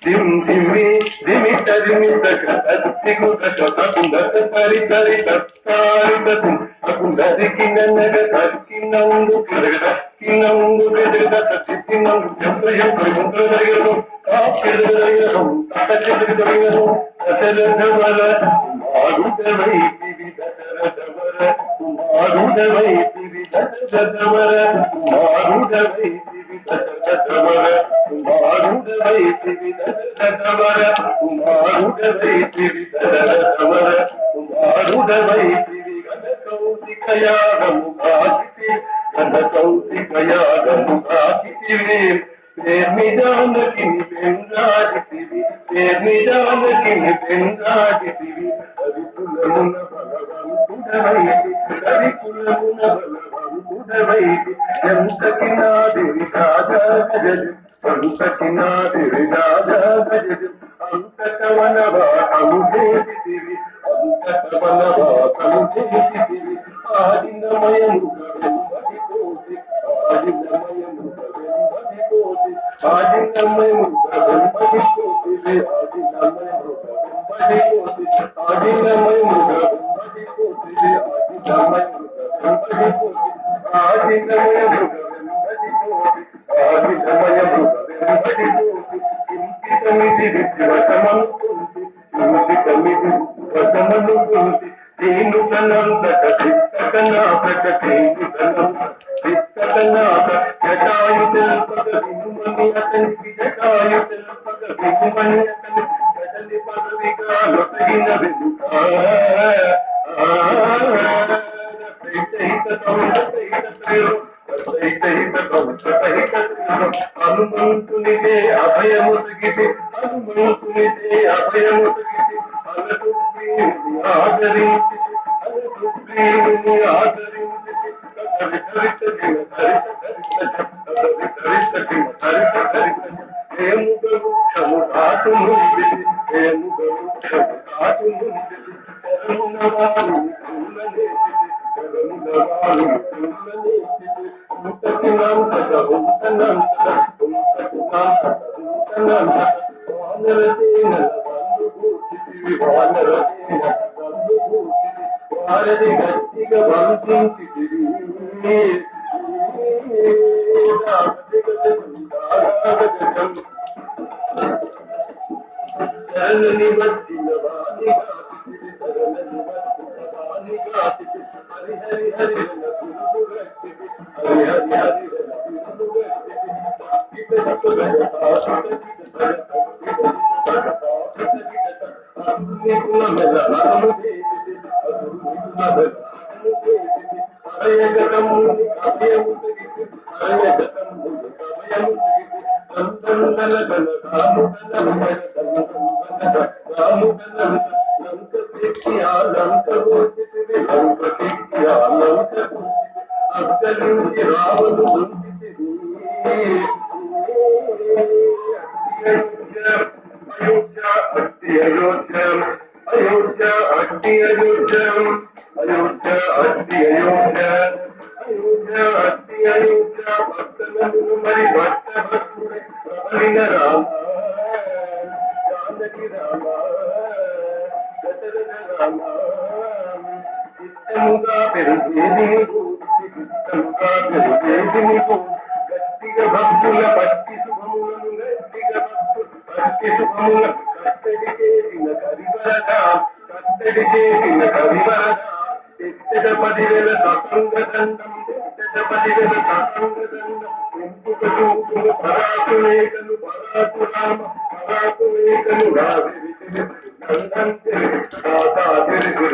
దిమ్ దిమ్మి దిమి తరిమి తగు తకుందరి తరి తత్కారి తకుందరికి నన్నగ తక్కినందు కినందు బెదగ సత్తినందు చంద్రయం పరిముద్రదయను కాపిదయను తటచిదయను అతరదవల మారుదవై విదతరదవల మారుదవై విదతరదవల మారుదవై విదతరదవల మారుదవై విదతరదవల మారుదవై విదతరదవల మారుదవై విగతకౌతికయాగము కాకితి గతకౌతికయాగము కాకితివే ప్రేమిదానకిని పెంగాడితివి ప్రేమిదానకిని పెంగాడితివి కవికులమున బలవంతుడవైతి కవికులమున బలవంతుడవైతి ఎంతకి నాదిరి రాజా గజజు అంతకి నాదిరి రాజా గజజు అంతకవన వాటము చేసితివి అంతకవన వాటము చేసితివి ఆదినమయము వెంబడిపోతి ఆదినమయము ఆదినమయము వెంబడిపోతి ఆదినమయము వెంబడిపోతి ఆదినమయము వెంబడిపోతి ఆదినమయము వెంబడిపోతి ఇంకితమిది విద్యవశమనుకుంది ఇంకితమిది వశమనుకుంది తేనుకనందక చిత్తకనాథక తేనుకనంద చిత్తకనాథ జటాయు తెల్పక వినుమని అతనికి జటాయు తెల్పక వినుమని అతని జటలి పదవిగా లొటగిన వెనుక హనుమంతునిదే అభయము తగిసి హనుమంతునిదే అభయము తగిసి అలసుప్రీని ఆదరించి అలసుప్రీని ఆదరించి ఏముగవృక్షము కాటు ముందిసి ఏముగవృక్షము కాటు ముందిసి శరణునవారు పూలనేసి శరణునవారు పూలనేసి ఉంతకినాంతక ఉంతనంతక ఉంతకినాంతక ఉంతనంతక వానరసేనల బంధుభూతివి వానరసేనల బంధుభూతివి వారది గట్టిగా బంధించితివి శరణని వచ్చిన వాణి గాతివి శరణని వచ్చిన వాణి గాతివి హరి హరి హరి గురు గట్టివి హరి హరి హరి గురు గట్టిగా భక్తుల పట్టి శుభములను గట్టిగా పట్టి శుభముల కట్టడి చేసిన కరివరద కట్టడి చేసిన కరివరద ఎత్తడ 10,000 తతంగ దండం ఎత్తడ 10,000 తతంగ దండం ఎంపుక చూపులు పరాకు లేఖను పరాకు రామ పరాకు లేఖను రావి దండం తిరిగి దాతా తిరిగి